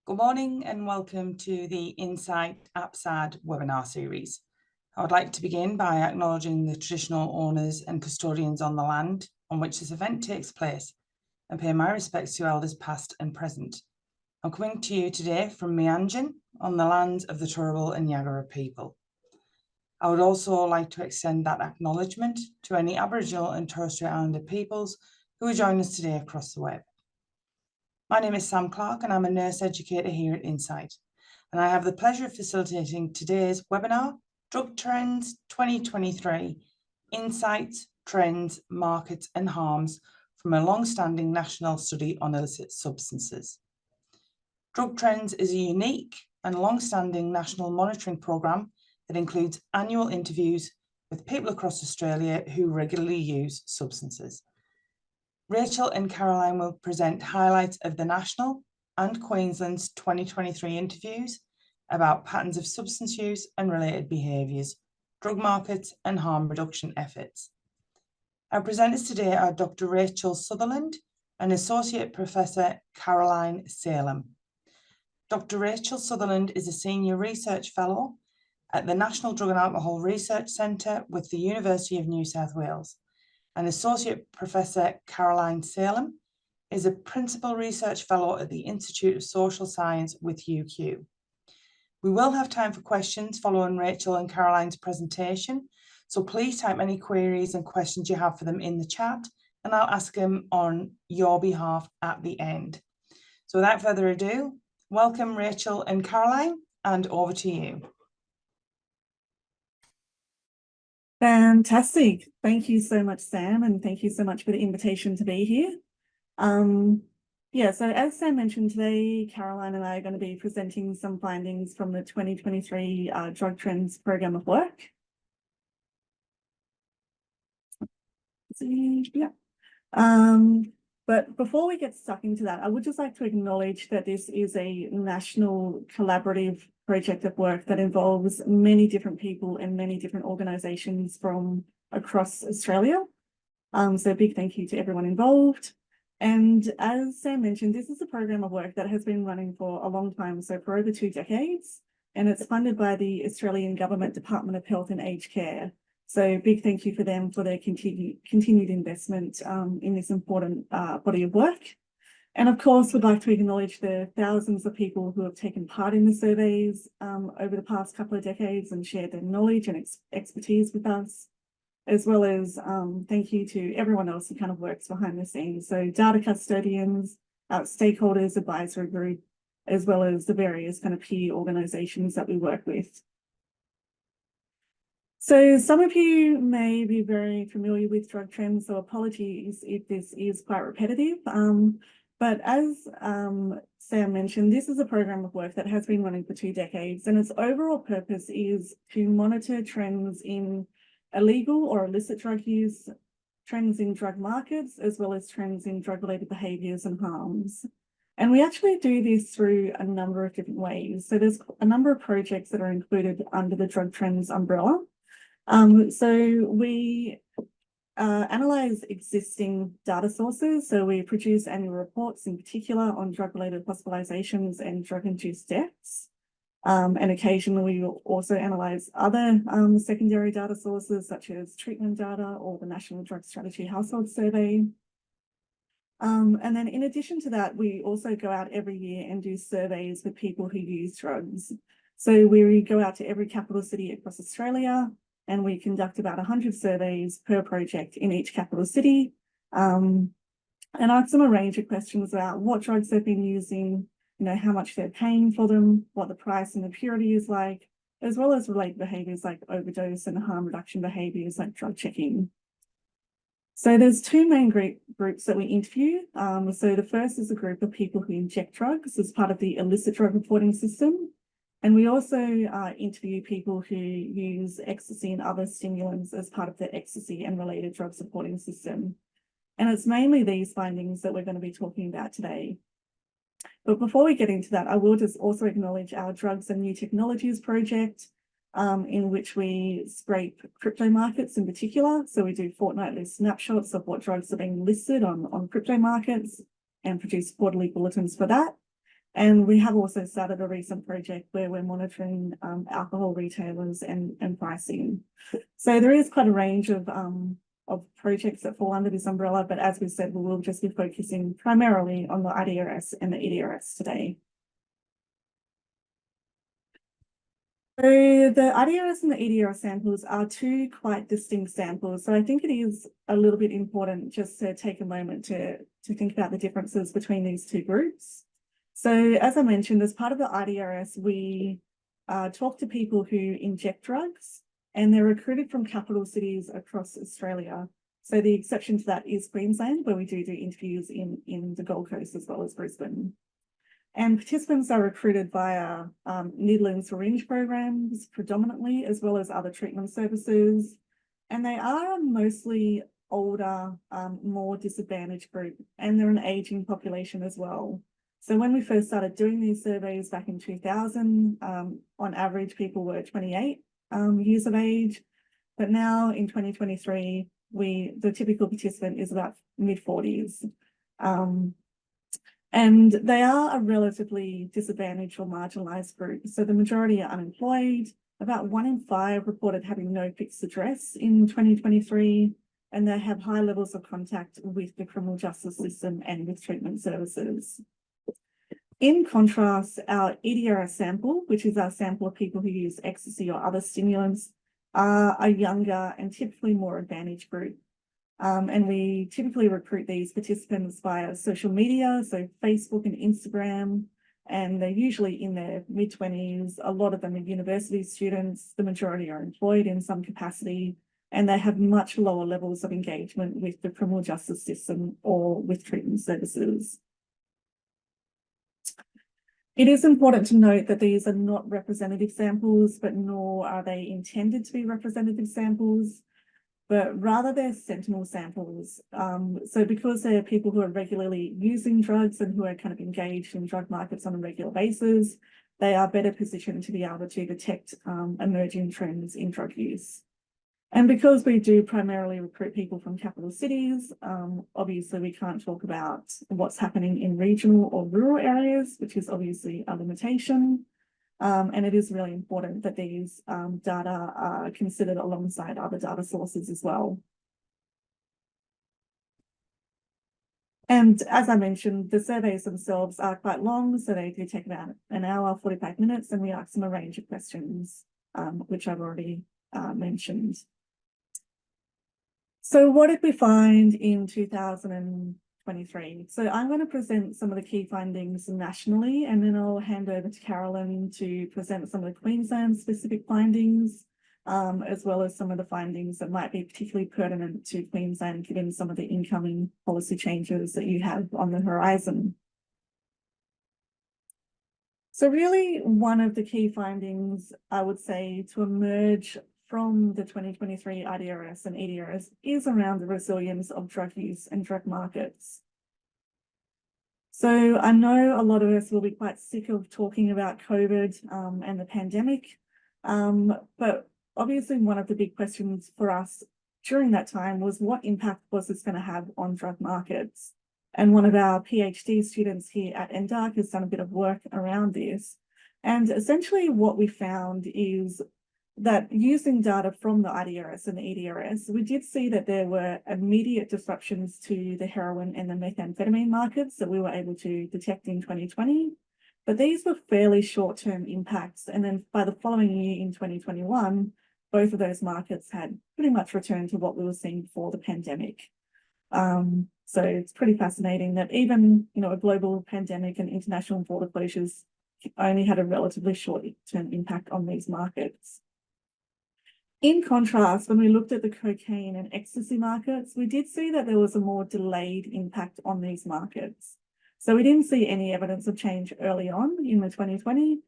Good morning and welcome to the Insight APSAD webinar series. I would like to begin by acknowledging the traditional owners and custodians on the land on which this event takes place and pay my respects to elders past and present. I'm coming to you today from Meanjin on the lands of the Turrbal and Yagara people. I would also like to extend that acknowledgement to any Aboriginal and Torres Strait Islander peoples who are joining us today across the web. My name is Sam Clark and I'm a nurse educator here at Insight, and I have the pleasure of facilitating today's webinar, Drug Trends 2023, Insights, Trends, Markets and Harms from a long-standing national study on illicit substances. Drug Trends is a unique and long-standing national monitoring programme that includes annual interviews with people across Australia who regularly use substances. Rachel and Caroline will present highlights of the national and Queensland's 2023 interviews about patterns of substance use and related behaviours, drug markets and harm reduction efforts. Our presenters today are Dr. Rachel Sutherland and Associate Professor Caroline Salom. Dr. Rachel Sutherland is a Senior Research Fellow at the National Drug and Alcohol Research Centre with the University of New South Wales. And Associate Professor Caroline Salom is a Principal Research Fellow at the Institute of Social Science with UQ. We will have time for questions following Rachel and Caroline's presentation, so please type any queries and questions you have for them in the chat, and I'll ask them on your behalf at the end. So without further ado, welcome Rachel and Caroline, and over to you. Fantastic. Thank you so much, Sam, and thank you so much for the invitation to be here. So as Sam mentioned today, Caroline and I are going to be presenting some findings from the 2023 Drug Trends Programme of Work. But before we get stuck into that, I would just like to acknowledge that this is a national collaborative project of work that involves many different people and many different organisations from across Australia. So a big thank you to everyone involved. And as Sam mentioned, this is a program of work that has been running for a long time, so for over 2 decades, and it's funded by the Australian Government Department of Health and Aged Care. So big thank you for them for their continued investment in this important body of work. And of course, we'd like to acknowledge the thousands of people who have taken part in the surveys over the past couple of decades and shared their knowledge and expertise with us, as well as thank you to everyone else who kind of works behind the scenes. So data custodians, stakeholders, advisory group, as well as the various kind of peer organisations that we work with. So some of you may be very familiar with Drug Trends, so apologies if this is quite repetitive. But as Sam mentioned, this is a program of work that has been running for 2 decades, and its overall purpose is to monitor trends in illegal or illicit drug use, trends in drug markets, as well as trends in drug-related behaviours and harms. And we actually do this through a number of different ways. So there's a number of projects that are included under the Drug Trends umbrella. So we analyse existing data sources. So we produce annual reports in particular on drug-related hospitalisations and drug-induced deaths. And occasionally we will also analyse other secondary data sources such as treatment data or the National Drug Strategy Household Survey. And then in addition to that, we also go out every year and do surveys with people who use drugs. So we go out to every capital city across Australia, and we conduct about 100 surveys per project in each capital city, and ask them a range of questions about what drugs they've been using, how much they're paying for them, what the price and the purity is like, as well as related behaviours like overdose and harm reduction behaviours like drug checking. So there's 2 main groups that we interview. So the first is a group of people who inject drugs as part of the illicit drug reporting system. And we also interview people who use ecstasy and other stimulants as part of the ecstasy and related drug supporting system. And it's mainly these findings that we're going to be talking about today. But before we get into that, I will just also acknowledge our Drugs and New Technologies project, in which we scrape crypto markets in particular. So we do fortnightly snapshots of what drugs are being listed on crypto markets and produce quarterly bulletins for that. And we have also started a recent project where we're monitoring alcohol retailers and pricing. So there is quite a range of projects that fall under this umbrella, but as we said, we will just be focusing primarily on the IDRS and the EDRS today. So the IDRS and the EDRS samples are two quite distinct samples. So I think it is a little bit important just to take a moment to think about the differences between these two groups. So as I mentioned, as part of the IDRS, we talk to people who inject drugs, and they're recruited from capital cities across Australia. So the exception to that is Queensland, where we do interviews in the Gold Coast as well as Brisbane. And participants are recruited via needle and syringe programs predominantly, as well as other treatment services. And they are mostly older, more disadvantaged group, and they're an aging population as well. So when we first started doing these surveys back in 2000, on average, people were 28 years of age. But now in 2023, the typical participant is about mid-40s. And they are a relatively disadvantaged or marginalised group. So the majority are unemployed. About 1 in 5 reported having no fixed address in 2023, and they have high levels of contact with the criminal justice system and with treatment services. In contrast, our EDRS sample, which is our sample of people who use ecstasy or other stimulants, are a younger and typically more advantaged group. And we typically recruit these participants via social media, so Facebook and Instagram, and they're usually in their mid-20s. A lot of them are university students. The majority are employed in some capacity, and they have much lower levels of engagement with the criminal justice system or with treatment services. It is important to note that these are not representative samples, but nor are they intended to be representative samples, but rather they're sentinel samples. So because they're people who are regularly using drugs and who are kind of engaged in drug markets on a regular basis, they are better positioned to be able to detect emerging trends in drug use. And because we do primarily recruit people from capital cities, obviously we can't talk about what's happening in regional or rural areas, which is obviously a limitation. And it is really important that these data are considered alongside other data sources as well. And as I mentioned, the surveys themselves are quite long, so they do take about an hour, 45 minutes, and we ask them a range of questions, which I've already mentioned. So what did we find in 2023? So I'm going to present some of the key findings nationally, and then I'll hand over to Carolyn to present some of the Queensland specific findings, as well as some of the findings that might be particularly pertinent to Queensland, given some of the incoming policy changes that you have on the horizon. So really one of the key findings, I would say, to emerge from the 2023 IDRS and EDRS is around the resilience of drug use and drug markets. So I know a lot of us will be quite sick of talking about COVID and the pandemic, but obviously one of the big questions for us during that time was what impact was this going to have on drug markets? And one of our PhD students here at NDARC has done a bit of work around this. And essentially what we found is that using data from the IDRS and the EDRS, we did see that there were immediate disruptions to the heroin and the methamphetamine markets that we were able to detect in 2020. But these were fairly short-term impacts. And then by the following year in 2021, both of those markets had pretty much returned to what we were seeing before the pandemic. So it's pretty fascinating that even, a global pandemic and international border closures only had a relatively short-term impact on these markets. In contrast, when we looked at the cocaine and ecstasy markets, we did see that there was a more delayed impact on these markets. So we didn't see any evidence of change early on in the 2020,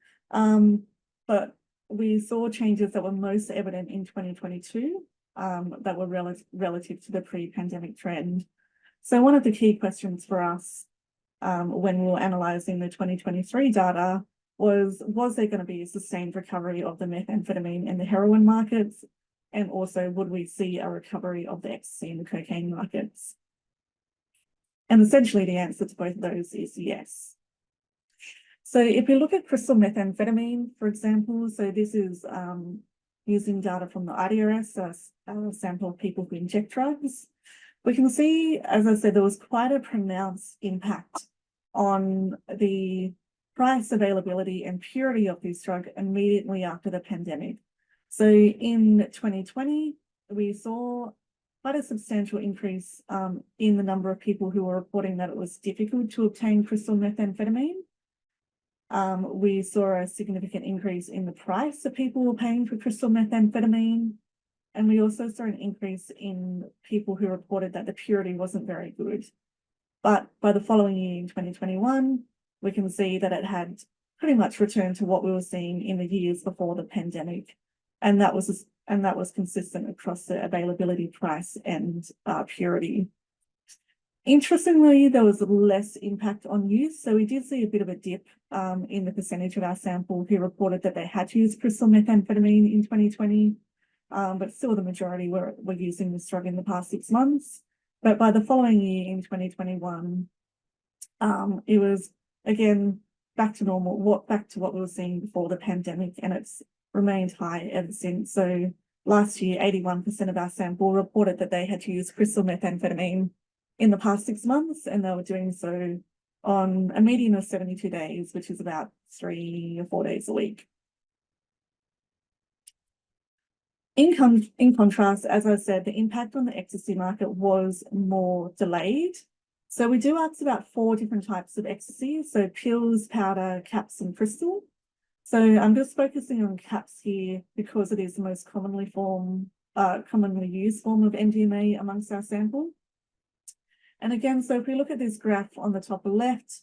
but we saw changes that were most evident in 2022 that were relative to the pre-pandemic trend. So one of the key questions for us when we were analysing the 2023 data was there going to be a sustained recovery of the methamphetamine and the heroin markets? And also, would we see a recovery of the ecstasy and the cocaine markets? And essentially the answer to both of those is yes. So if we look at crystal methamphetamine, for example, so this is using data from the IDRS, a sample of people who inject drugs, we can see, as I said, there was quite a pronounced impact on the price, availability, and purity of this drug immediately after the pandemic. So in 2020, we saw quite a substantial increase in the number of people who were reporting that it was difficult to obtain crystal methamphetamine. We saw a significant increase in the price that people were paying for crystal methamphetamine. And we also saw an increase in people who reported that the purity wasn't very good. But by the following year, in 2021, we can see that it had pretty much returned to what we were seeing in the years before the pandemic. And that was consistent across the availability, price, and purity. Interestingly, there was less impact on use. So we did see a bit of a dip in the percentage of our sample who reported that they had to use crystal methamphetamine in 2020. But still the majority were using this drug in the past 6 months. But by the following year, in 2021, it was again back to normal, back to what we were seeing before the pandemic, and it's remained high ever since. So last year, 81% of our sample reported that they had to use crystal methamphetamine in the past 6 months, and they were doing so on a median of 72 days, which is about 3 or 4 days a week. In contrast, as I said, the impact on the ecstasy market was more delayed. So we do ask about 4 different types of ecstasy, so pills, powder, caps, and crystal. So I'm just focusing on caps here because it is the most commonly used form of MDMA amongst our sample. And again, so if we look at this graph on the top left,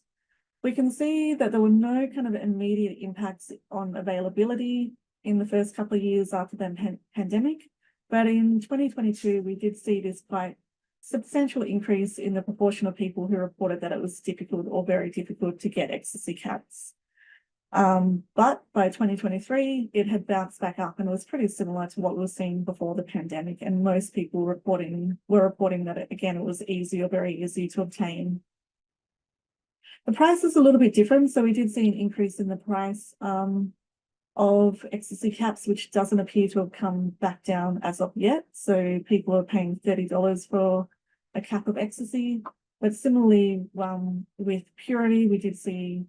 we can see that there were no kind of immediate impacts on availability in the first couple of years after the pandemic. But in 2022, we did see this quite substantial increase in the proportion of people who reported that it was difficult or very difficult to get ecstasy caps. But by 2023, it had bounced back up and it was pretty similar to what we were seeing before the pandemic. And most people were reporting that, it was easy or very easy to obtain. The price is a little bit different. So we did see an increase in the price of ecstasy caps, which doesn't appear to have come back down as of yet. So people are paying $30 for a cap of ecstasy. But similarly, with purity, we did see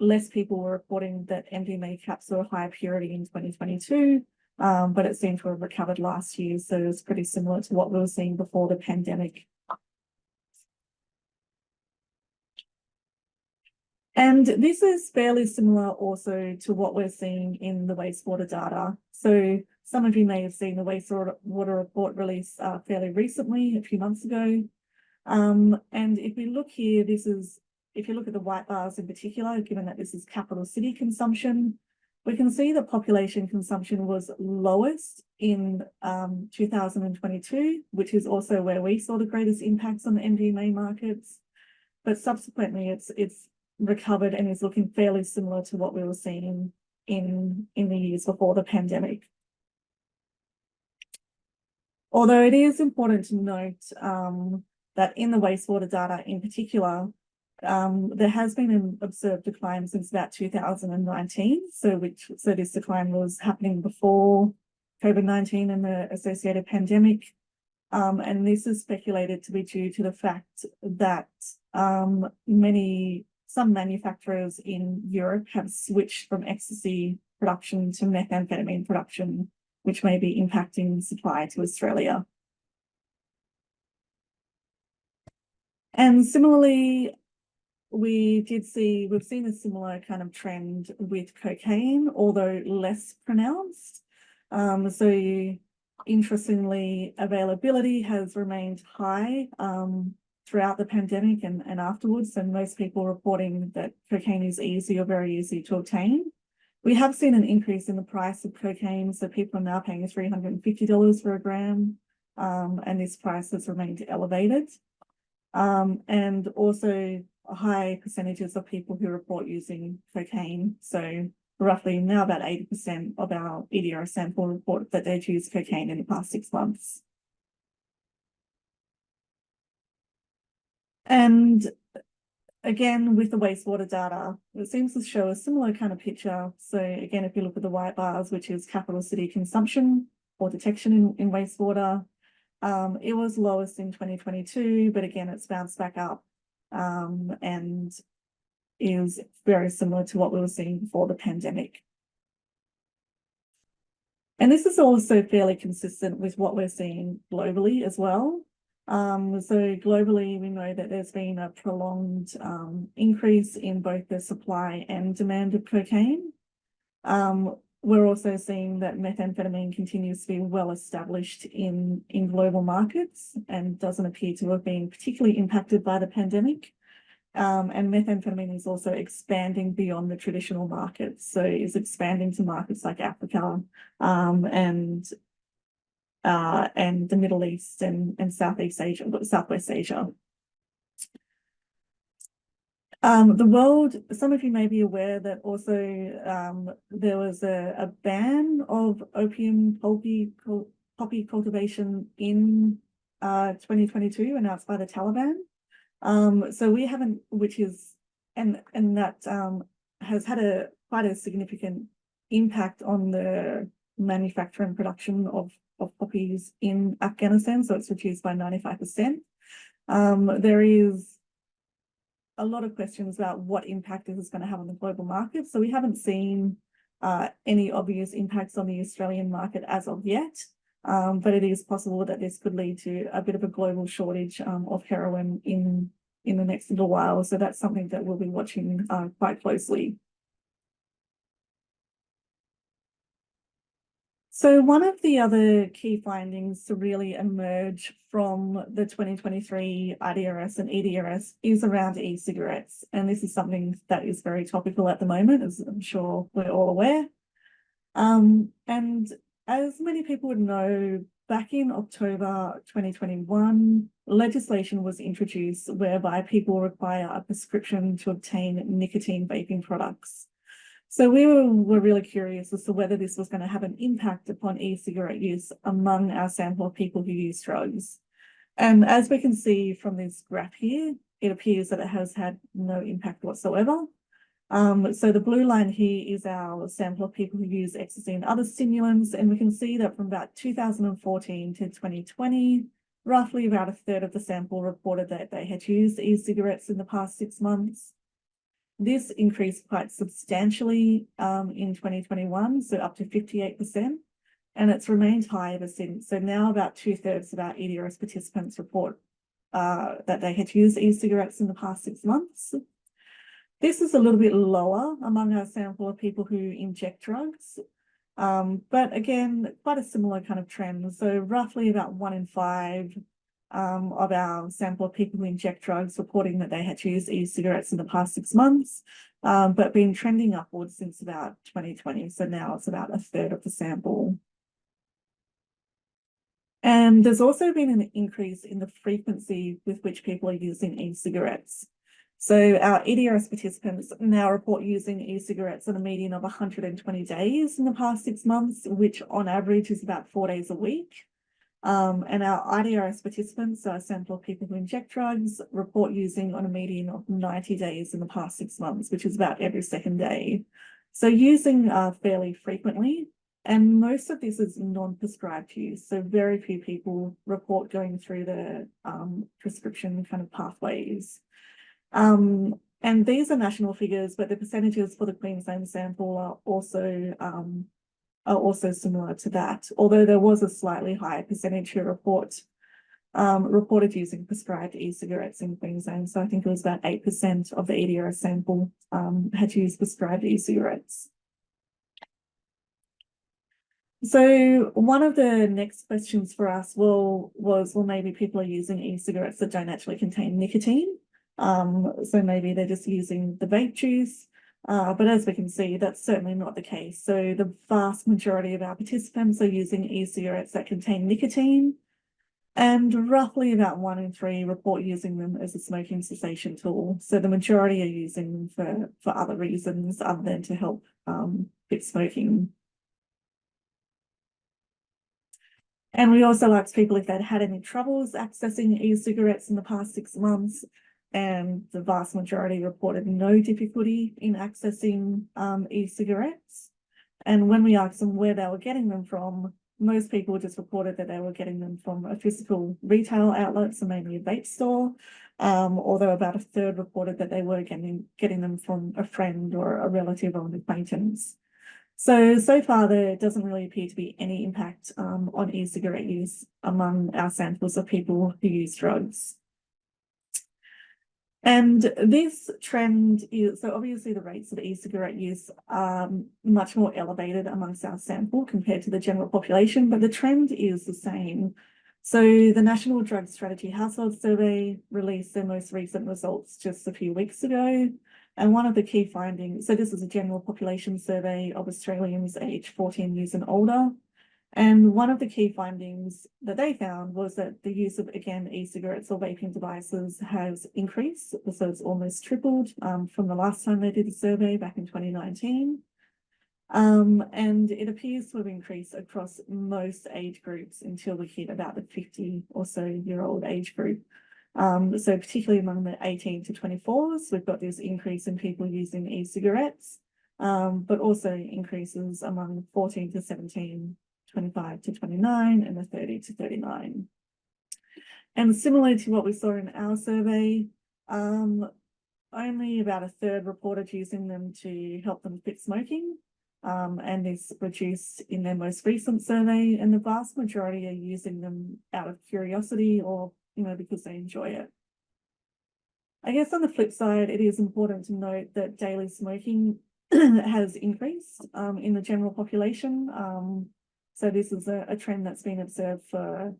less people were reporting that MDMA caps were higher purity in 2022, but it seemed to have recovered last year. So it's pretty similar to what we were seeing before the pandemic. And this is fairly similar also to what we're seeing in the wastewater data. So some of you may have seen the wastewater report released fairly recently, a few months ago. And if we look here, if you look at the white bars in particular, given that this is capital city consumption, we can see that population consumption was lowest in 2022, which is also where we saw the greatest impacts on the MDMA markets. But subsequently, it's recovered and is looking fairly similar to what we were seeing in the years before the pandemic. Although it is important to note that in the wastewater data in particular, there has been an observed decline since about 2019. So this decline was happening before COVID-19 and the associated pandemic. And this is speculated to be due to the fact that some manufacturers in Europe have switched from ecstasy production to methamphetamine production, which may be impacting supply to Australia. And similarly, we've seen a similar kind of trend with cocaine, although less pronounced. So interestingly, availability has remained high throughout the pandemic and afterwards, and most people reporting that cocaine is easy or very easy to obtain. We have seen an increase in the price of cocaine, so people are now paying $350 for a gram, and this price has remained elevated. And also high percentages of people who report using cocaine. So roughly now about 80% of our EDR sample report that they've used cocaine in the past 6 months. And again, with the wastewater data, it seems to show a similar kind of picture. So again, if you look at the white bars, which is capital city consumption or detection in wastewater, it was lowest in 2022, but again, it's bounced back up and is very similar to what we were seeing before the pandemic. And this is also fairly consistent with what we're seeing globally as well. So globally, we know that there's been a prolonged increase in both the supply and demand of cocaine. We're also seeing that methamphetamine continues to be well established in global markets and doesn't appear to have been particularly impacted by the pandemic. And methamphetamine is also expanding beyond the traditional markets. So it's expanding to markets like Africa and the Middle East and Southeast Asia, Southwest Asia. The world, some of you may be aware that also there was a ban of opium poppy cultivation in 2022 announced by the Taliban. So we haven't, which is, and that has had quite a significant impact on the manufacture and production of poppies in Afghanistan. So it's reduced by 95%. There is a lot of questions about what impact this is going to have on the global market. So we haven't seen any obvious impacts on the Australian market as of yet. But it is possible that this could lead to a bit of a global shortage of heroin in the next little while. So that's something that we'll be watching quite closely. So one of the other key findings to really emerge from the 2023 IDRS and EDRS is around e-cigarettes. And this is something that is very topical at the moment, as I'm sure we're all aware. And as many people would know, back in October 2021, legislation was introduced whereby people require a prescription to obtain nicotine vaping products. So we were really curious as to whether this was going to have an impact upon e-cigarette use among our sample of people who use drugs. And as we can see from this graph here, it appears that it has had no impact whatsoever. So the blue line here is our sample of people who use ecstasy and other stimulants, and we can see that from about 2014 to 2020, roughly about a third of the sample reported that they had used e-cigarettes in the past 6 months. This increased quite substantially in 2021, so up to 58%, and it's remained high ever since. So now about 2/3 of our EDRS participants report that they had used e-cigarettes in the past 6 months. This is a little bit lower among our sample of people who inject drugs, but again, quite a similar kind of trend. So roughly about 1 in 5 of our sample of people who inject drugs reporting that they had used e-cigarettes in the past 6 months, but been trending upwards since about 2020. So now it's about a third of the sample. And there's also been an increase in the frequency with which people are using e-cigarettes. So our EDRS participants now report using e-cigarettes on a median of 120 days in the past 6 months, which on average is about 4 days a week. And our IDRS participants, a sample of people who inject drugs, report using on a median of 90 days in the past 6 months, which is about every second day. So using fairly frequently, and most of this is non-prescribed use. So very few people report going through the prescription kind of pathways. And these are national figures, but the percentages for the Queensland sample are also similar to that, although there was a slightly higher percentage who reported using prescribed e-cigarettes in Queensland. So I think it was about 8% of the EDRS sample had used prescribed e-cigarettes. So one of the next questions for us was maybe people are using e-cigarettes that don't actually contain nicotine. So maybe they're just using the vape juice. But as we can see, that's certainly not the case. So the vast majority of our participants are using e-cigarettes that contain nicotine, and roughly about 1 in 3 report using them as a smoking cessation tool. So the majority are using them for other reasons other than to help quit smoking. And we also asked people if they'd had any troubles accessing e-cigarettes in the past 6 months. and the vast majority reported no difficulty in accessing e-cigarettes. And when we asked them where they were getting them from, most people just reported that they were getting them from a physical retail outlet, so mainly a vape store, although about a third reported that they were getting them from a friend or a relative or an acquaintance. So far there doesn't really appear to be any impact on e-cigarette use among our samples of people who use drugs. And this trend is, so obviously the rates of e-cigarette use are much more elevated amongst our sample compared to the general population, but the trend is the same. So the National Drug Strategy Household Survey released their most recent results just a few weeks ago. And one of the key findings, so this is a general population survey of Australians aged 14 years and older. And one of the key findings that they found was that the use of, again, e-cigarettes or vaping devices has increased. So it's almost tripled from the last time they did the survey back in 2019. And it appears to have increased across most age groups until we hit about the 50 or so year old age group. So particularly among the 18 to 24s, we've got this increase in people using e-cigarettes, but also increases among 14 to 17, 25 to 29, and the 30 to 39. And similar to what we saw in our survey, only about a third reported using them to help them quit smoking, and this reduced in their most recent survey, and the vast majority are using them out of curiosity or, because they enjoy it. I guess on the flip side, it is important to note that daily smoking has increased in the general population. So this is a trend that's been observed for,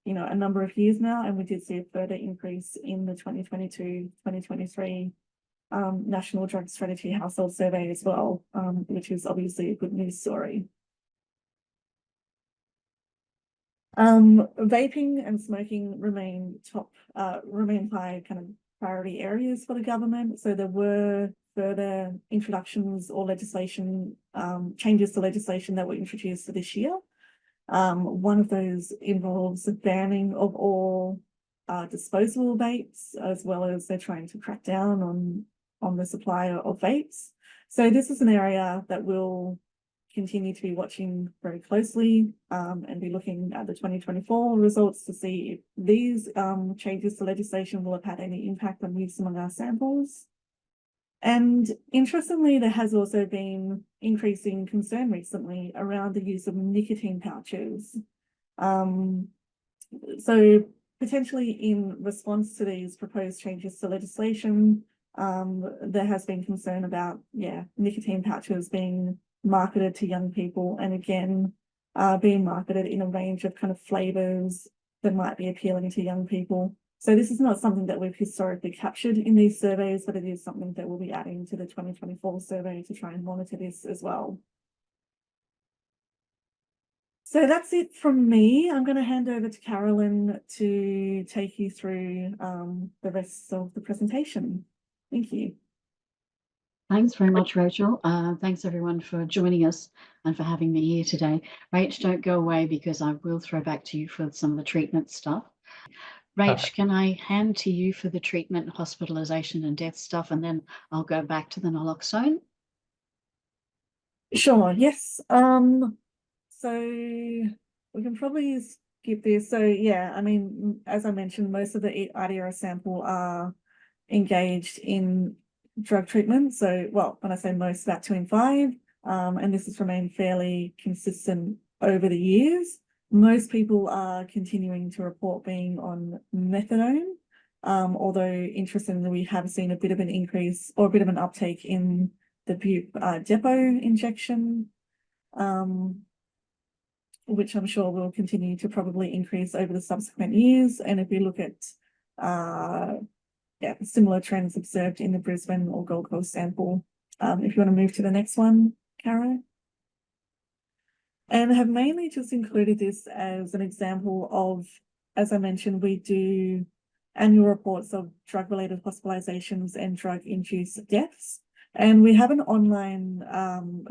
a number of years now, and we did see a further increase in the 2022-2023 National Drug Strategy Household Survey as well, which is obviously a good news story. Vaping and smoking remain high kind of priority areas for the government. So there were further introductions or legislation, changes to legislation that were introduced for this year. One of those involves the banning of all disposable vapes, as well as they're trying to crack down on the supply of vapes. So this is an area that we'll continue to be watching very closely and be looking at the 2024 results to see if these changes to legislation will have had any impact on use among our samples. And interestingly, there has also been increasing concern recently around the use of nicotine pouches. So potentially in response to these proposed changes to legislation, there has been concern about, nicotine pouches being marketed to young people, and again, being marketed in a range of kind of flavors that might be appealing to young people. So this is not something that we've historically captured in these surveys, but it is something that we'll be adding to the 2024 survey to try and monitor this as well. So that's it from me. I'm going to hand over to Carolyn to take you through the rest of the presentation. Thank you. Thanks very much, Rachel. Thanks everyone for joining us and for having me here today. Rach, don't go away because I will throw back to you for some of the treatment stuff. Rach, can I hand to you for the treatment, hospitalisation and death stuff, and then I'll go back to the naloxone? Sure, yes. So we can probably skip this. So yeah, I mean, as I mentioned, most of the IDRS sample are engaged in drug treatment. So, well, when I say most, about 2 in 5, and this has remained fairly consistent over the years. Most people are continuing to report being on methadone, although interestingly, we have seen a bit of an increase or a bit of an uptake in the bup depot injection, which I'm sure will continue to probably increase over the subsequent years. And if we look at similar trends observed in the Brisbane or Gold Coast sample. If you want to move to the next one, Caro. And I have mainly just included this as an example of, as I mentioned, we do annual reports of drug-related hospitalizations and drug-induced deaths. And we have an online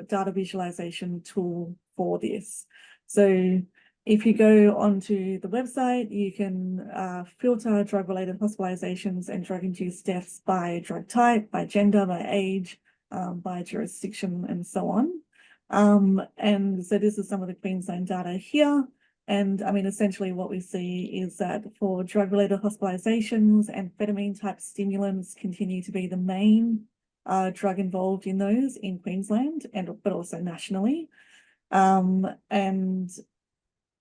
data visualization tool for this. So If you go onto the website, you can filter drug-related hospitalizations and drug-induced deaths by drug type, by gender, by age, by jurisdiction, and so on. And so this is some of the Queensland data here. And I mean, essentially what we see is that for drug-related hospitalizations, amphetamine-type stimulants continue to be the main drug involved in those in Queensland, but also nationally. And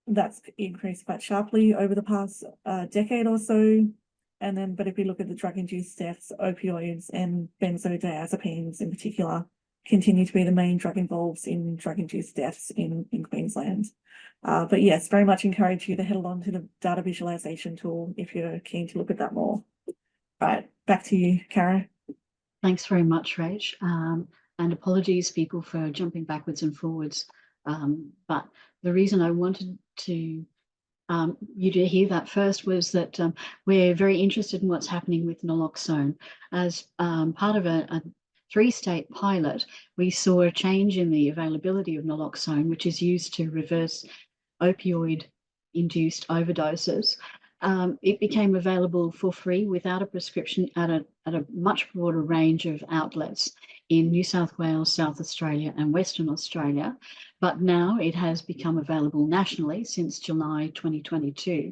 that's increased quite sharply over the past decade or so. And then, but if you look at the drug-induced deaths, opioids and benzodiazepines in particular continue to be the main drug involved in drug-induced deaths in Queensland. But yes, very much encourage you to head along to the data visualization tool if you're keen to look at that more. Right, back to you, Cara. Thanks very much, Rach. And apologies, people, for jumping backwards and forwards. But the reason I wanted to you to hear that first was that we're very interested in what's happening with naloxone. As part of a 3-state pilot, we saw a change in the availability of naloxone, which is used to reverse opioid-induced overdoses. It became available for free without a prescription at a much broader range of outlets in New South Wales, South Australia and Western Australia. But now it has become available nationally since July 2022.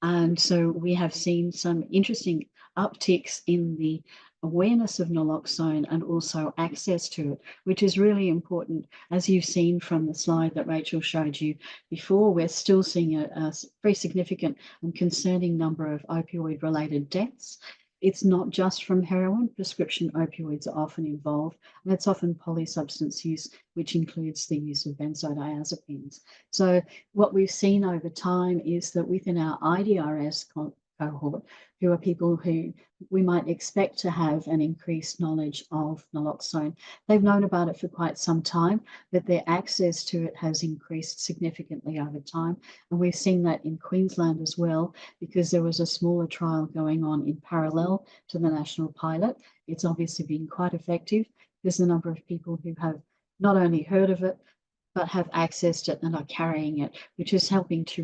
And so we have seen some interesting upticks in the awareness of naloxone and also access to it, which is really important. As you've seen from the slide that Rachel showed you before, we're still seeing a very significant and concerning number of opioid-related deaths. It's not just from heroin. Prescription opioids are often involved, and it's often polysubstance use, which includes the use of benzodiazepines. So what we've seen over time is that within our IDRS cohort, who are people who we might expect to have an increased knowledge of naloxone, they've known about it for quite some time, but their access to it has increased significantly over time. And we've seen that in Queensland as well, because there was a smaller trial going on in parallel to the national pilot. It's obviously been quite effective. There's a number of people who have not only heard of it, but have accessed it and are carrying it, which is helping to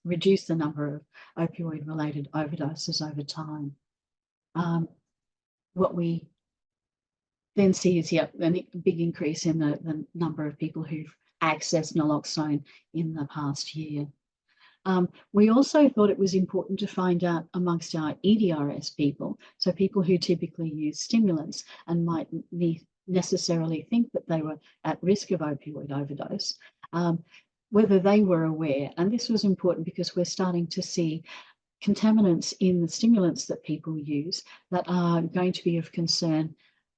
reduce the number of opioid-related overdoses over time. What we then see is, a big increase in the number of people who've accessed naloxone in the past year. We also thought it was important to find out amongst our EDRS people, so people who typically use stimulants and might necessarily think that they were at risk of opioid overdose, whether they were aware. And this was important because we're starting to see contaminants in the stimulants that people use that are going to be of concern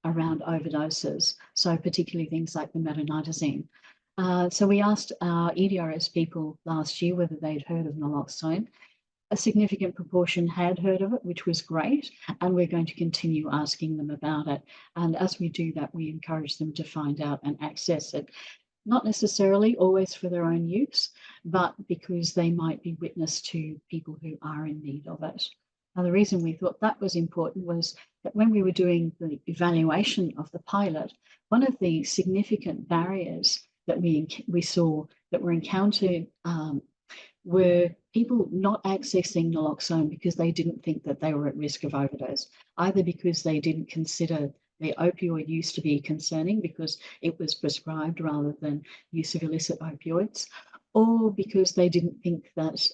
around overdoses, so particularly things like the metonidazine. So we asked our EDRS people last year whether they'd heard of naloxone. A significant proportion had heard of it, which was great, and we're going to continue asking them about it. And as we do that, we encourage them to find out and access it, not necessarily always for their own use, but because they might be witness to people who are in need of it. Now, the reason we thought that was important was that when we were doing the evaluation of the pilot, one of the significant barriers that we saw that were encountered were people not accessing naloxone because they didn't think that they were at risk of overdose, either because they didn't consider the opioid use to be concerning because it was prescribed rather than use of illicit opioids, or because they didn't think that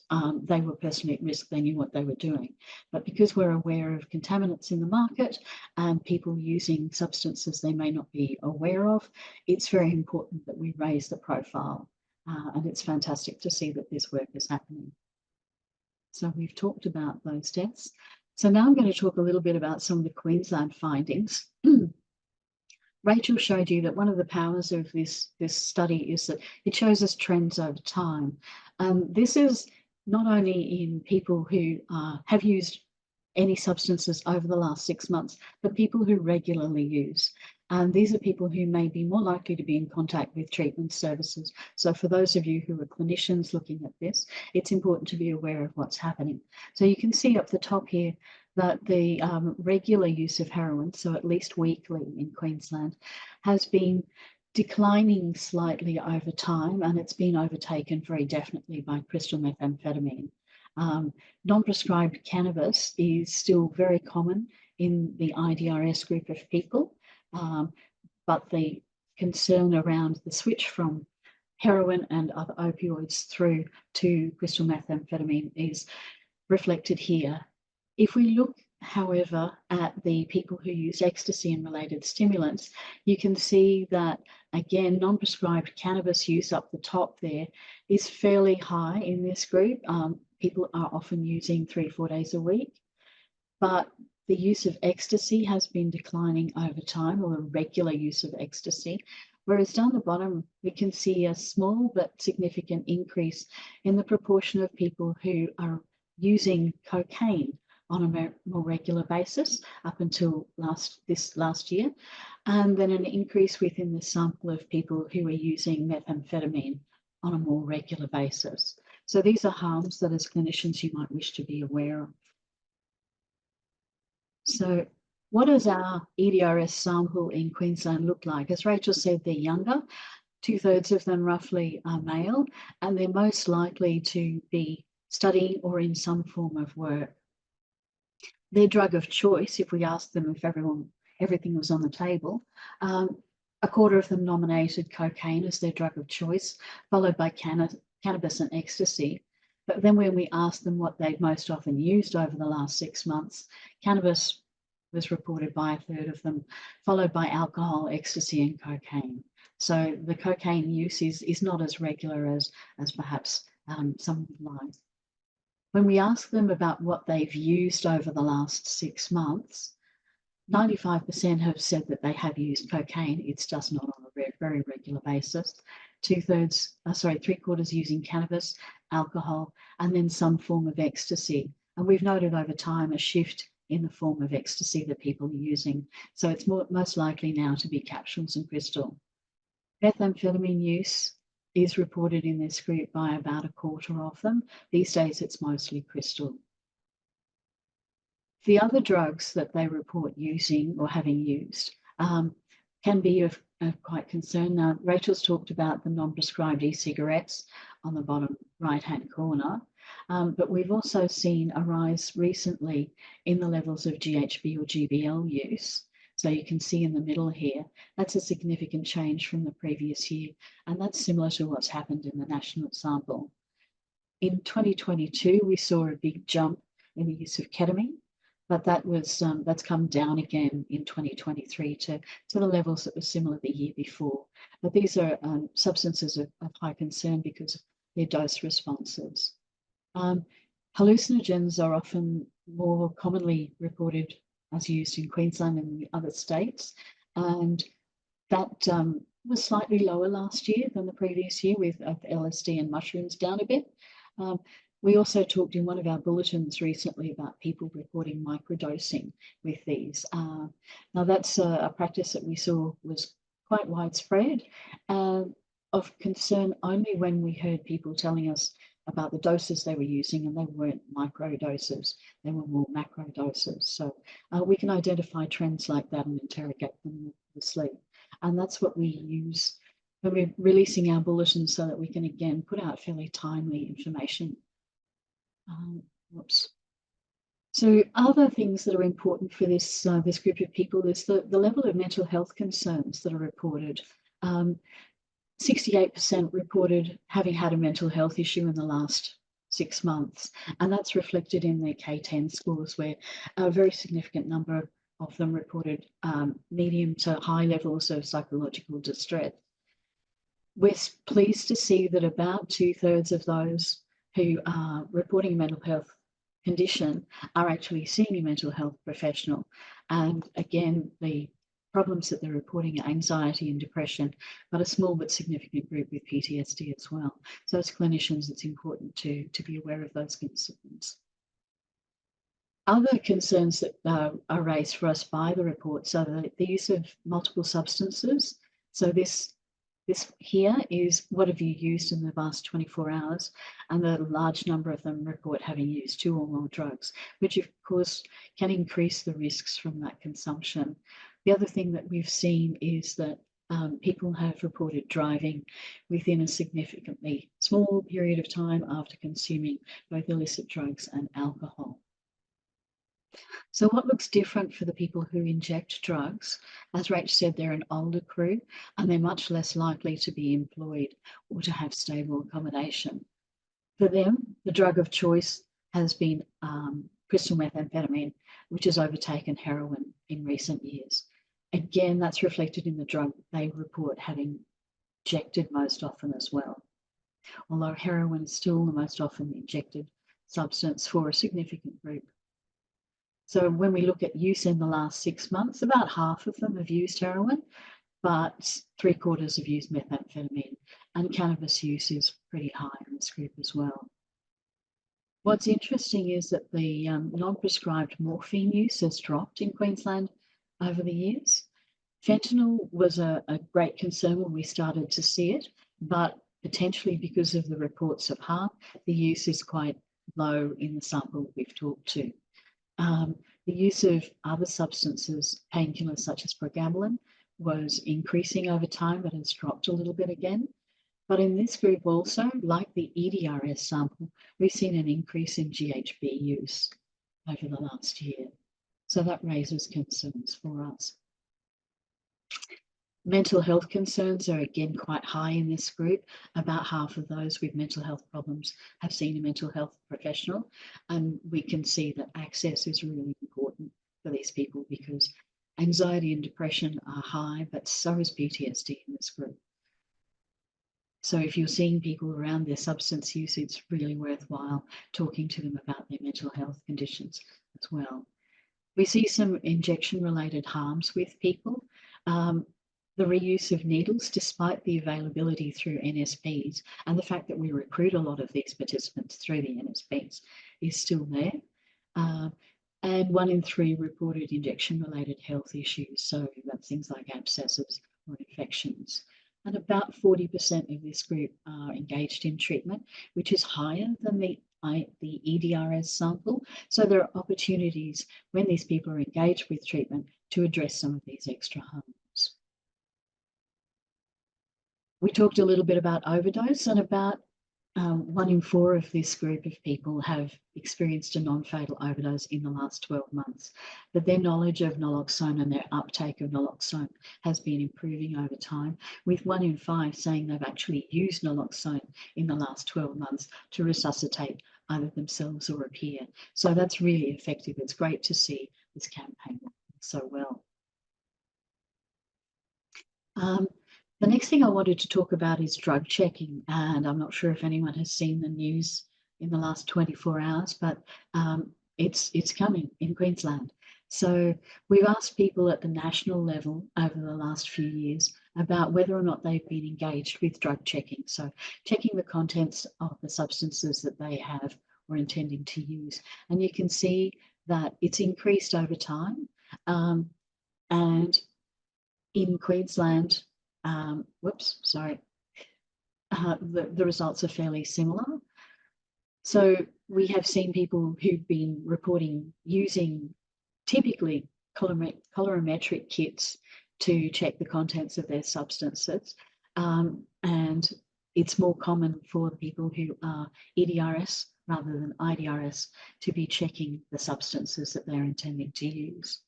they were personally at risk, they knew what they were doing. But because we're aware of contaminants in the market and people using substances they may not be aware of, it's very important that we raise the profile. And it's fantastic to see that this work is happening. So we've talked about those deaths. So now I'm going to talk a little bit about some of the Queensland findings. Rachel showed you that one of the powers of this study is that it shows us trends over time. This is not only in people who have used any substances over the last 6 months, but people who regularly use. And these are people who may be more likely to be in contact with treatment services. So for those of you who are clinicians looking at this, it's important to be aware of what's happening. So you can see up the top here that the regular use of heroin, so at least weekly in Queensland, has been declining slightly over time, and it's been overtaken very definitely by crystal methamphetamine. Non-prescribed cannabis is still very common in the IDRS group of people, but the concern around the switch from heroin and other opioids through to crystal methamphetamine is reflected here. If we look, however, at the people who use ecstasy and related stimulants, you can see that, again, non-prescribed cannabis use up the top there is fairly high in this group. People are often using 3 or 4 days a week, but the use of ecstasy has been declining over time, or the regular use of ecstasy. Whereas down the bottom, we can see a small but significant increase in the proportion of people who are using cocaine on a more regular basis up until this last year, and then an increase within the sample of people who are using methamphetamine on a more regular basis. So these are harms that as clinicians you might wish to be aware of. So what does our EDRS sample in Queensland look like? As Rachel said, they're younger. 2/3 of them roughly are male, and they're most likely to be studying or in some form of work. Their drug of choice, if we asked them if everything was on the table, 1/4 of them nominated cocaine as their drug of choice, followed by cannabis and ecstasy. But then when we asked them what they'd most often used over the last 6 months, cannabis was reported by 1/3 of them, followed by alcohol, ecstasy, and cocaine. So the cocaine use is not as regular as perhaps some would like. When we ask them about what they've used over the last 6 months, 95% have said that they have used cocaine. It's just not on a very regular basis. 3/4 using cannabis, alcohol, and then some form of ecstasy. And we've noted over time a shift in the form of ecstasy that people are using. So it's most likely now to be capsules and crystal. Methamphetamine use is reported in this group by about 1/4 of them. These days it's mostly crystal. The other drugs that they report using or having used can be of quite concern. Now, Rachel's talked about the non-prescribed e-cigarettes on the bottom right-hand corner, but we've also seen a rise recently in the levels of GHB or GBL use. So you can see in the middle here, that's a significant change from the previous year, and that's similar to what's happened in the national sample. In 2022, we saw a big jump in the use of ketamine, but that's come down again in 2023 to the levels that were similar the year before. But these are substances of high concern because of their dose responses. Hallucinogens are often more commonly reported as used in Queensland and the other states, and that was slightly lower last year than the previous year, with LSD and mushrooms down a bit. We also talked in one of our bulletins recently about people reporting microdosing with these. Now that's a practice that we saw was quite widespread, of concern only when we heard people telling us about the doses they were using, and they weren't micro doses, they were more macro doses. So we can identify trends like that and interrogate them with sleep. And that's what we use when we're releasing our bulletins, so that we can again put out fairly timely information. So other things that are important for this group of people is the level of mental health concerns that are reported. 68% reported having had a mental health issue in the last 6 months, and that's reflected in their K10 scores, where a very significant number of them reported medium to high levels of psychological distress. We're pleased to see that about 2/3 of those who are reporting a mental health condition are actually seeing a mental health professional. And again, the problems that they're reporting are anxiety and depression, but a small but significant group with PTSD as well. So as clinicians, it's important to be aware of those concerns. Other concerns that are raised for us by the reports are the use of multiple substances. So this here is what have you used in the last 24 hours, and a large number of them report having used 2 or more drugs, which of course can increase the risks from that consumption. The other thing that we've seen is that people have reported driving within a significantly small period of time after consuming both illicit drugs and alcohol. So what looks different for the people who inject drugs? As Rach said, they're an older crew and they're much less likely to be employed or to have stable accommodation. For them, the drug of choice has been crystal methamphetamine, which has overtaken heroin in recent years. Again, that's reflected in the drug they report having injected most often as well, although heroin is still the most often injected substance for a significant group. So when we look at use in the last 6 months, about half of them have used heroin, but 3/4 have used methamphetamine, and cannabis use is pretty high in this group as well. What's interesting is that the non-prescribed morphine use has dropped in Queensland over the years. Fentanyl was a great concern when we started to see it, but potentially because of the reports of harm, the use is quite low in the sample we've talked to. The use of other substances, painkillers such as pregabalin, was increasing over time, but has dropped a little bit again. But in this group also, like the EDRS sample, we've seen an increase in GHB use over the last year. So that raises concerns for us. Mental health concerns are again quite high in this group. About half of those with mental health problems have seen a mental health professional, and we can see that access is really important for these people because anxiety and depression are high, but so is PTSD in this group. So if you're seeing people around their substance use, it's really worthwhile talking to them about their mental health conditions as well. We see some injection-related harms with people. The reuse of needles, despite the availability through NSPs and the fact that we recruit a lot of these participants through the NSPs, is still there. And 1 in 3 reported injection-related health issues. So that's things like abscesses or infections. And about 40% of this group are engaged in treatment, which is higher than the EDRS sample. So there are opportunities when these people are engaged with treatment to address some of these extra harms. We talked a little bit about overdose, and about 1 in 4 of this group of people have experienced a non-fatal overdose in the last 12 months. But their knowledge of naloxone and their uptake of naloxone has been improving over time, with 1 in 5 saying they've actually used naloxone in the last 12 months to resuscitate either themselves or a peer. So that's really effective. It's great to see this campaign working so well. The next thing I wanted to talk about is drug checking, and I'm not sure if anyone has seen the news in the last 24 hours, but it's coming in Queensland. So we've asked people at the national level over the last few years about whether or not they've been engaged with drug checking. So checking the contents of the substances that they have or intending to use. And you can see that it's increased over time. And in Queensland, the results are fairly similar. So we have seen people who've been reporting using typically colorimetric kits to check the contents of their substances. And it's more common for people who are EDRS rather than IDRS to be checking the substances that they're intending to use.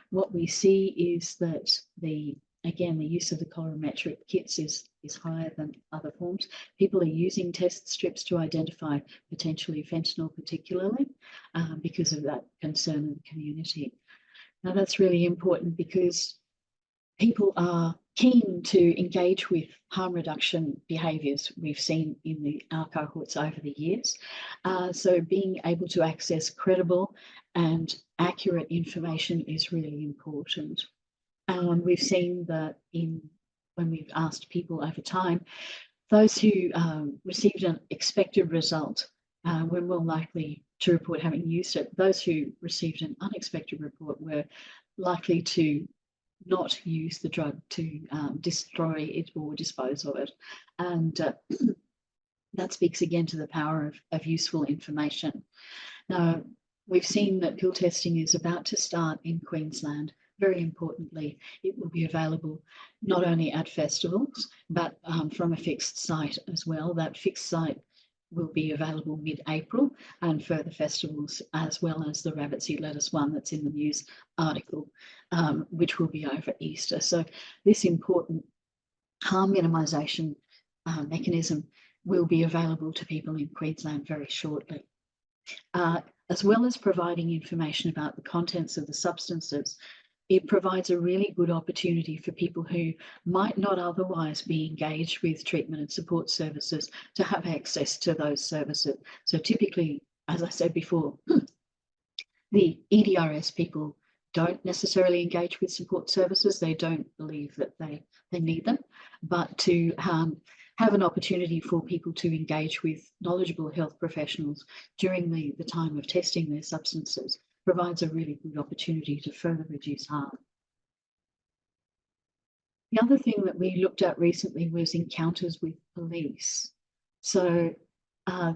What we see is that the use of the colorimetric kits is higher than other forms. People are using test strips to identify potentially fentanyl particularly because of that concern in the community. Now that's really important because people are keen to engage with harm reduction behaviours we've seen in our cohorts over the years. So being able to access credible and accurate information is really important. We've seen that when we've asked people over time, those who received an expected result were more likely to report having used it. Those who received an unexpected report were likely to not use the drug, to destroy it or dispose of it. And that speaks again to the power of useful information. Now, we've seen that pill testing is about to start in Queensland very importantly, it will be available not only at festivals, but from a fixed site as well. That fixed site will be available mid-April, and further festivals, as well as the rabbit seed lettuce one that's in the news article, which will be over Easter. So this important harm minimisation mechanism will be available to people in Queensland very shortly. As well as providing information about the contents of the substances, it provides a really good opportunity for people who might not otherwise be engaged with treatment and support services to have access to those services. So typically, as I said before, the EDRS people don't necessarily engage with support services. They don't believe that they need them, but to have an opportunity for people to engage with knowledgeable health professionals during the time of testing their substances provides a really good opportunity to further reduce harm. The other thing that we looked at recently was encounters with police. So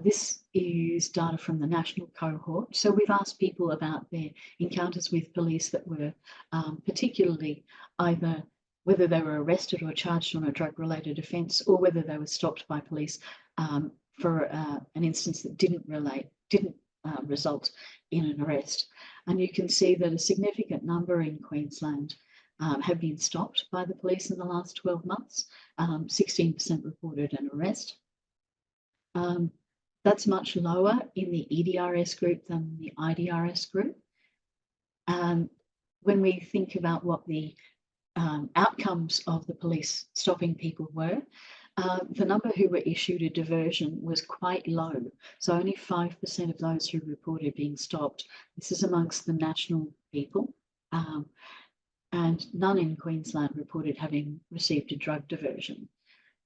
this is data from the national cohort. So we've asked people about their encounters with police that were particularly either whether they were arrested or charged on a drug-related offence, or whether they were stopped by police for an instance that didn't result in an arrest. And you can see that a significant number in Queensland have been stopped by the police in the last 12 months. 16% reported an arrest. That's much lower in the EDRS group than the IDRS group. When we think about what the outcomes of the police stopping people were, the number who were issued a diversion was quite low. So only 5% of those who reported being stopped. This is amongst the national people. And none in Queensland reported having received a drug diversion.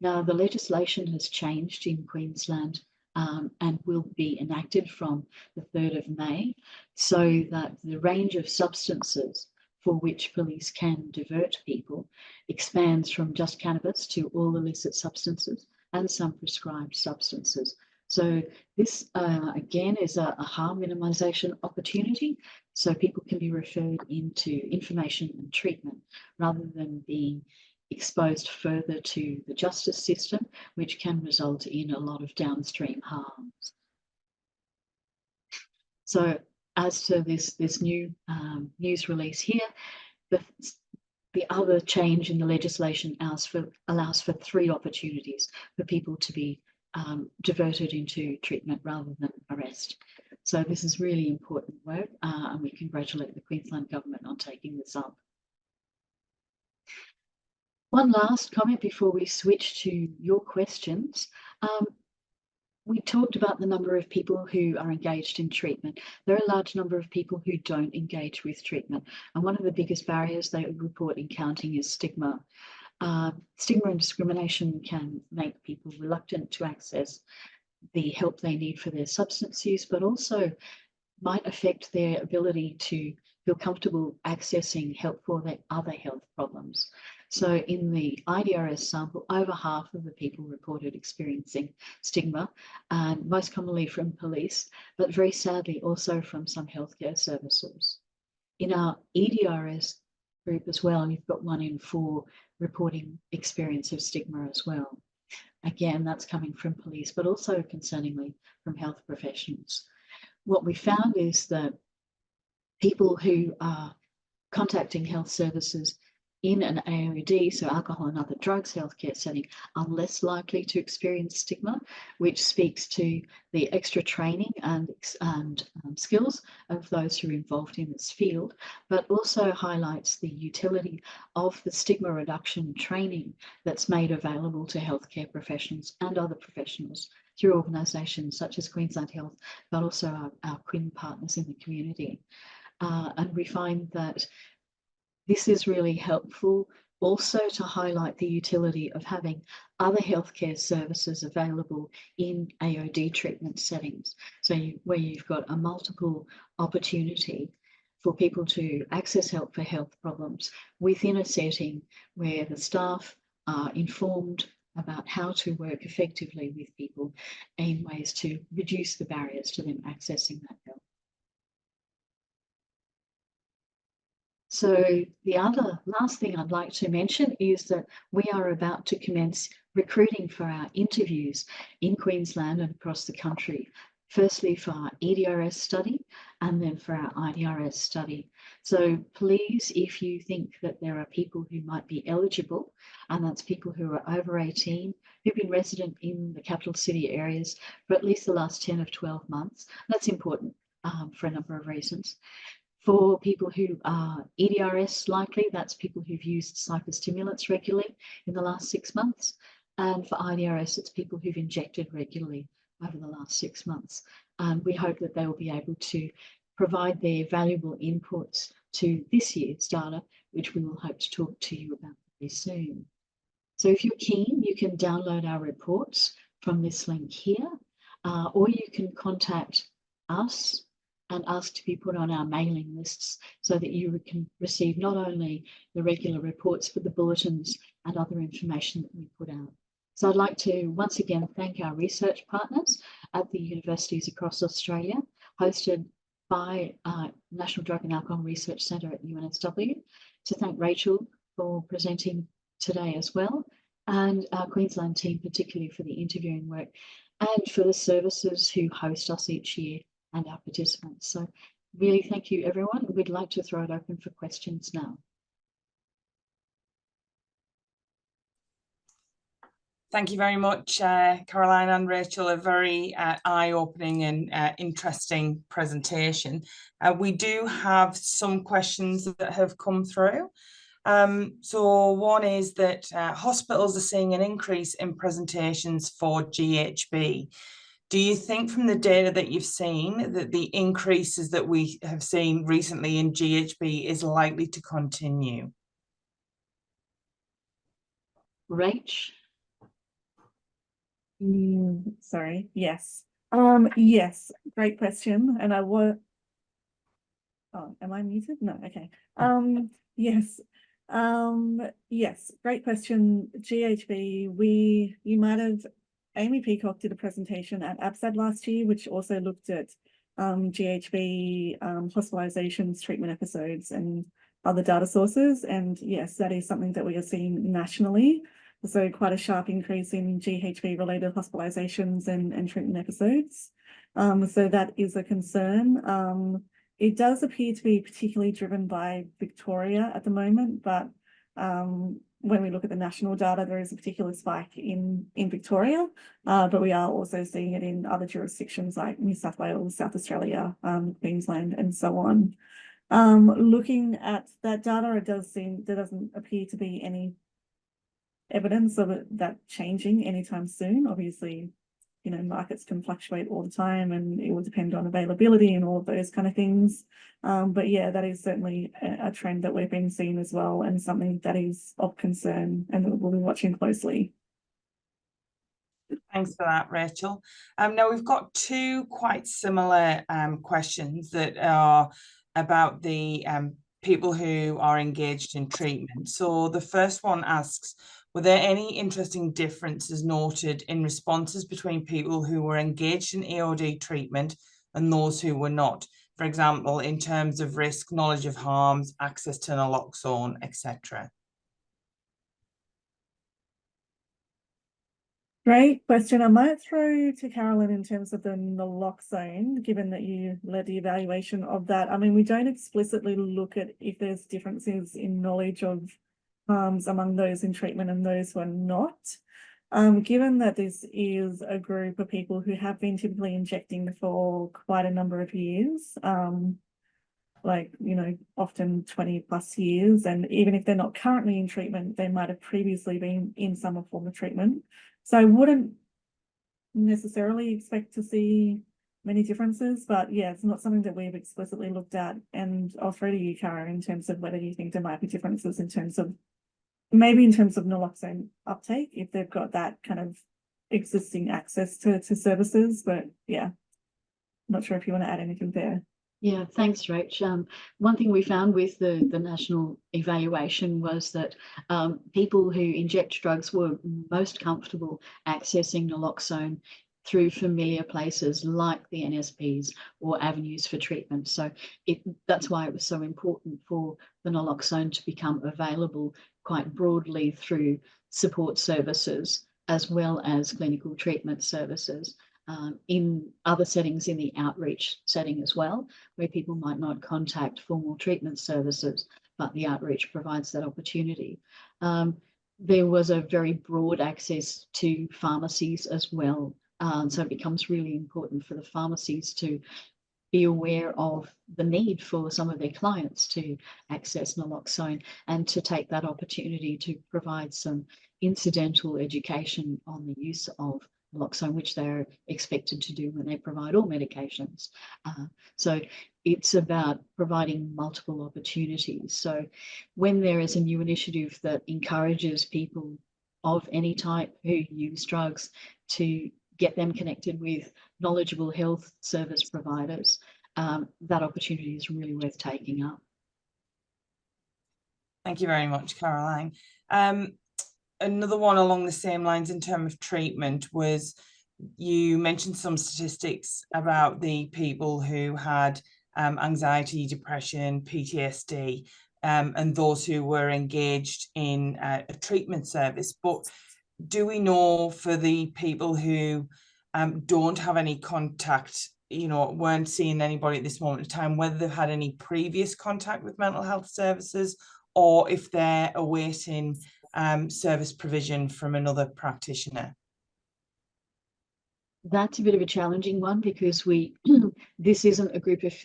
Now, the legislation has changed in Queensland and will be enacted from the 3rd of May, so that the range of substances for which police can divert people expands from just cannabis to all illicit substances and some prescribed substances. So this, again, is a harm minimisation opportunity, so people can be referred into information and treatment rather than being exposed further to the justice system, which can result in a lot of downstream harms. So as to this new news release here, the other change in the legislation allows for 3 opportunities for people to be diverted into treatment rather than arrest. So this is really important work, and we congratulate the Queensland Government on taking this up. One last comment before we switch to your questions. We talked about the number of people who are engaged in treatment. There are a large number of people who don't engage with treatment. And one of the biggest barriers they report encountering is stigma. Stigma and discrimination can make people reluctant to access the help they need for their substance use, but also might affect their ability to feel comfortable accessing help for their other health problems. So in the IDRS sample, over half of the people reported experiencing stigma, and most commonly from police, but very sadly also from some healthcare services. In our EDRS group as well, you've got 1 in 4 reporting experience of stigma as well. Again, that's coming from police, but also concerningly from health professionals. What we found is that people who are contacting health services in an AOD, so alcohol and other drugs healthcare setting, are less likely to experience stigma, which speaks to the extra training and skills of those who are involved in this field, but also highlights the utility of the stigma reduction training that's made available to healthcare professionals and other professionals through organisations such as Queensland Health, but also our Quinn partners in the community. And we find that this is really helpful also to highlight the utility of having other healthcare services available in AOD treatment settings. So where you've got a multiple opportunity for people to access help for health problems within a setting where the staff are informed about how to work effectively with people in ways to reduce the barriers to them accessing that help. So the other last thing I'd like to mention is that we are about to commence recruiting for our interviews in Queensland and across the country. Firstly for our EDRS study and then for our IDRS study. So please, if you think that there are people who might be eligible, and that's people who are over 18, who've been resident in the capital city areas for at least the last 10 of 12 months, that's important for a number of reasons. For people who are EDRS likely, that's people who've used psychostimulants regularly in the last 6 months. And for IDRS, it's people who've injected regularly over the last 6 months. And we hope that they will be able to provide their valuable inputs to this year's data, which we will hope to talk to you about very soon. So if you're keen, you can download our reports from this link here, or you can contact us and ask to be put on our mailing lists so that you can receive not only the regular reports, but the bulletins and other information that we put out. So I'd like to once again thank our research partners at the universities across Australia, hosted by National Drug and Alcohol Research Centre at UNSW, to thank Rachel for presenting today as well, and our Queensland team particularly for the interviewing work, and for the services who host us each year and our participants. So really thank you everyone. We'd like to throw it open for questions now. Thank you very much, Caroline and Rachel. A very eye-opening and interesting presentation. We do have some questions that have come through. So one is that hospitals are seeing an increase in presentations for GHB. Do you think from the data that you've seen that the increases that we have seen recently in GHB is likely to continue? Rach? Sorry, yes. Yes, great question. And I was, oh, am I muted? No, okay. Yes. Yes, great question. GHB, you might have, Amy Peacock did a presentation at APSAD last year, which also looked at GHB hospitalizations, treatment episodes, and other data sources. And yes, that is something that we are seeing nationally. So quite a sharp increase in GHB-related hospitalizations and treatment episodes. So that is a concern. It does appear to be particularly driven by Victoria at the moment, but when we look at the national data, there is a particular spike in Victoria, but we are also seeing it in other jurisdictions like New South Wales, South Australia, Queensland, and so on. Looking at that data, it does seem there doesn't appear to be any evidence of that changing anytime soon. Obviously, you know, markets can fluctuate all the time and it will depend on availability and all of those kind of things. But yeah, that is certainly a trend that we've been seeing as well, and something that is of concern and that we'll be watching closely. Thanks for that, Rachel. Now we've got two quite similar questions that are about the people who are engaged in treatment. So the first one asks, were there any interesting differences noted in responses between people who were engaged in EOD treatment and those who were not? For example, in terms of risk, knowledge of harms, access to naloxone, etc. Great question. I might throw to Carolyn in terms of the naloxone, given that you led the evaluation of that. I mean, we don't explicitly look at if there's differences in knowledge of harms among those in treatment and those who are not. Given that this is a group of people who have been typically injecting for quite a number of years, like, you know, often 20 plus years, and even if they're not currently in treatment, they might have previously been in some form of treatment. So I wouldn't necessarily expect to see many differences, but yeah, it's not something that we've explicitly looked at. And I'll throw to you, Cara, in terms of whether you think there might be differences in terms of, maybe in terms of naloxone uptake, if they've got that kind of existing access to services. But yeah, not sure if you want to add anything there. Yeah, thanks, Rach. One thing we found with the national evaluation was that people who inject drugs were most comfortable accessing naloxone through familiar places like the NSPs or avenues for treatment. So that's why it was so important for the naloxone to become available quite broadly through support services as well as clinical treatment services. In other settings, in the outreach setting as well, where people might not contact formal treatment services, but the outreach provides that opportunity. There was a very broad access to pharmacies as well. So it becomes really important for the pharmacies to be aware of the need for some of their clients to access naloxone and to take that opportunity to provide some incidental education on the use of naloxone, which they're expected to do when they provide all medications. So it's about providing multiple opportunities. So when there is a new initiative that encourages people of any type who use drugs to get them connected with knowledgeable health service providers, that opportunity is really worth taking up. Thank you very much, Caroline. Another one along the same lines in terms of treatment was, you mentioned some statistics about the people who had anxiety, depression, PTSD, and those who were engaged in a treatment service. But do we know for the people who don't have any contact, weren't seeing anybody at this moment in time, whether they've had any previous contact with mental health services, or if they're awaiting service provision from another practitioner? That's a bit of a challenging one, because this isn't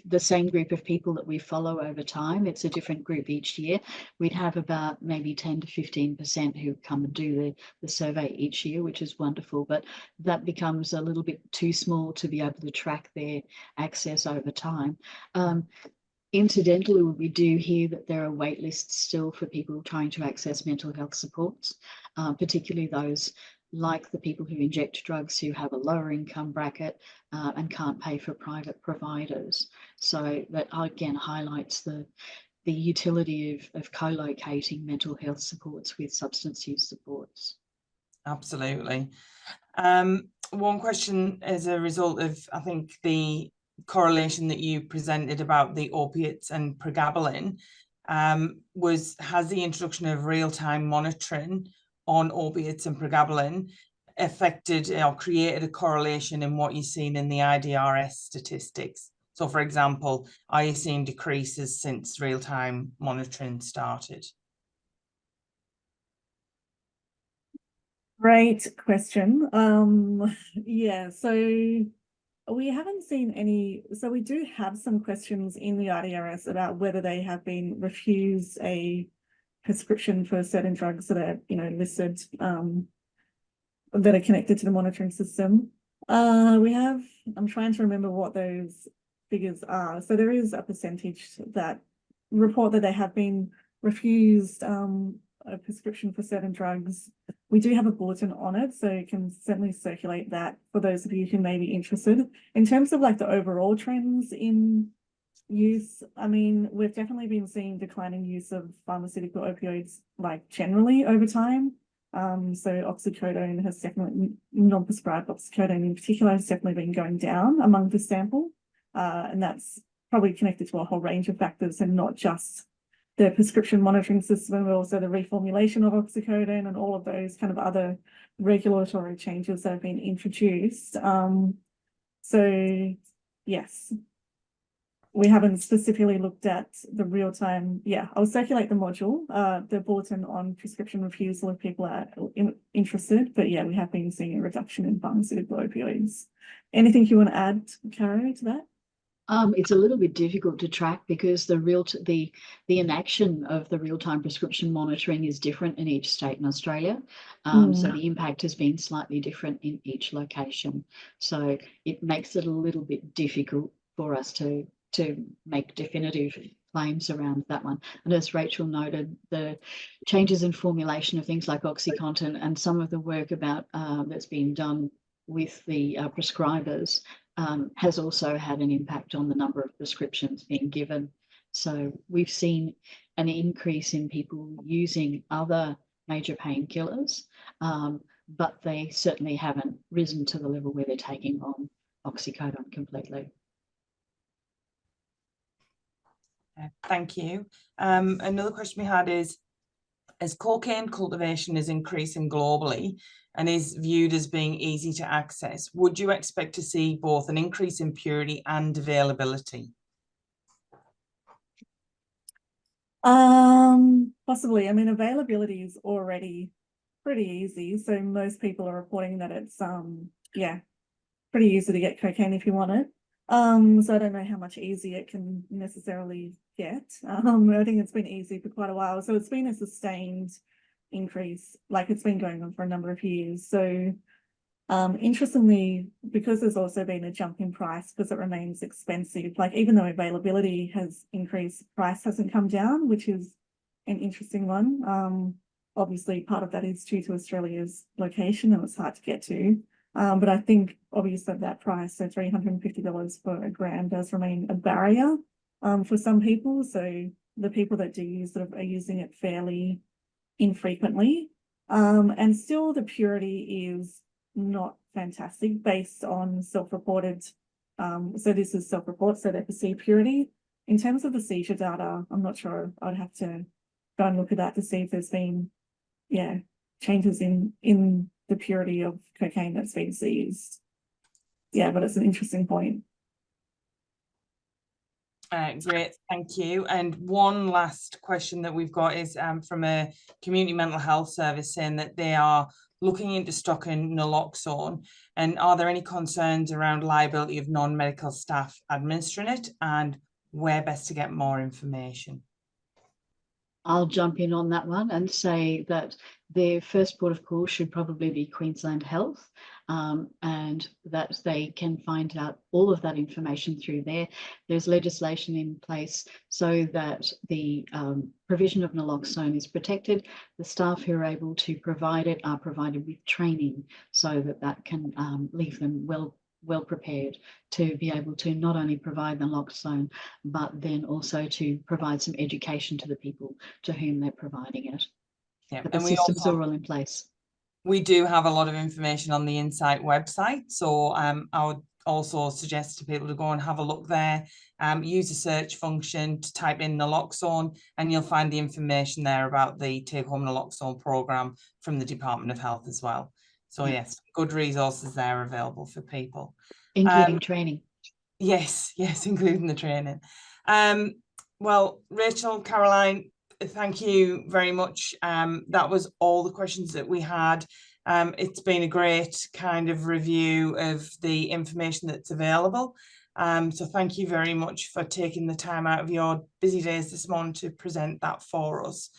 the same group of people that we follow over time. It's a different group each year. We'd have about maybe 10 to 15% who come and do the survey each year, which is wonderful, but that becomes a little bit too small to be able to track their access over time. Incidentally, we do hear that there are wait lists still for people trying to access mental health supports, particularly those like the people who inject drugs who have a lower income bracket and can't pay for private providers. So that again highlights the utility of co-locating mental health supports with substance use supports. Absolutely. One question as a result of, I think, the correlation that you presented about the opiates and pregabalin, has the introduction of real-time monitoring on opiates and pregabalin affected or created a correlation in what you're seeing in the IDRS statistics? So, for example, are you seeing decreases since real-time monitoring started? Great question. Yeah, so we haven't seen any. So we do have some questions in the IDRS about whether they have been refused a prescription for certain drugs that are, listed, that are connected to the monitoring system. I'm trying to remember what those figures are. So there is a percentage that report that they have been refused a prescription for certain drugs. We do have a bulletin on it, so you can certainly circulate that for those of you who may be interested. In terms of like the overall trends in use, I mean, we've definitely been seeing declining use of pharmaceutical opioids like generally over time. So oxycodone has definitely, non-prescribed oxycodone in particular, has definitely been going down among the sample. And that's probably connected to a whole range of factors, and not just the prescription monitoring system, but also the reformulation of oxycodone and all of those kind of other regulatory changes that have been introduced. So yes, we haven't specifically looked at the real-time. Yeah, I'll circulate the module, the bulletin on prescription refusal if people are interested. But yeah, we have been seeing a reduction in pharmaceutical opioids. Anything you want to add, Caro, to that? It's a little bit difficult to track because the inaction of the real-time prescription monitoring is different in each state in Australia. So the impact has been slightly different in each location. So it makes it a little bit difficult for us to make definitive claims around that one. And as Rachel noted, the changes in formulation of things like OxyContin and some of the work about that's been done with the prescribers has also had an impact on the number of prescriptions being given. So we've seen an increase in people using other major painkillers, but they certainly haven't risen to the level where they're taking on oxycodone completely. Thank you. Another question we had is, as cocaine cultivation is increasing globally and is viewed as being easy to access, would you expect to see both an increase in purity and availability? Possibly. I mean, availability is already pretty easy. So most people are reporting that it's yeah, pretty easy to get cocaine if you want it. So I don't know how much easier it can necessarily get. I think it's been easy for quite a while. So it's been a sustained increase, like it's been going on for a number of years. So interestingly, because there's also been a jump in price because it remains expensive, like even though availability has increased, price hasn't come down, which is an interesting one. Obviously part of that is due to Australia's location and it's hard to get to. But I think obviously that price, so $350 for a gram, does remain a barrier for some people. So the people that do use it are using it fairly infrequently. And still the purity is not fantastic based on self-reported. So this is self-report, so they perceive purity. In terms of the seizure data, I'm not sure. I'd have to go and look at that to see if there's been, yeah, changes in the purity of cocaine that's been seized. Yeah, but it's an interesting point. Great, thank you. And one last question that we've got is from a community mental health service saying that they are looking into stocking naloxone, and are there any concerns around liability of non-medical staff administering it, and where best to get more information? I'll jump in on that one and say that their first port of call should probably be Queensland Health, and that they can find out all of that information through there. There's legislation in place so that the provision of naloxone is protected. The staff who are able to provide it are provided with training so that that can leave them well prepared to be able to not only provide the naloxone, but then also to provide some education to the people to whom they're providing it. Yeah, But the and systems are all in place. We do have a lot of information on the Insight website, so I would also suggest to people to go and have a look there. Use the search function to type in naloxone, and you'll find the information there about the take-home naloxone program from the Department of Health as well. So yes, good resources there available for people, including training. Yes, including the training. Well, Rachel, Caroline, thank you very much. That was all the questions that we had. It's been a great kind of review of the information that's available. So thank you very much for taking the time out of your busy days this morning to present that for us.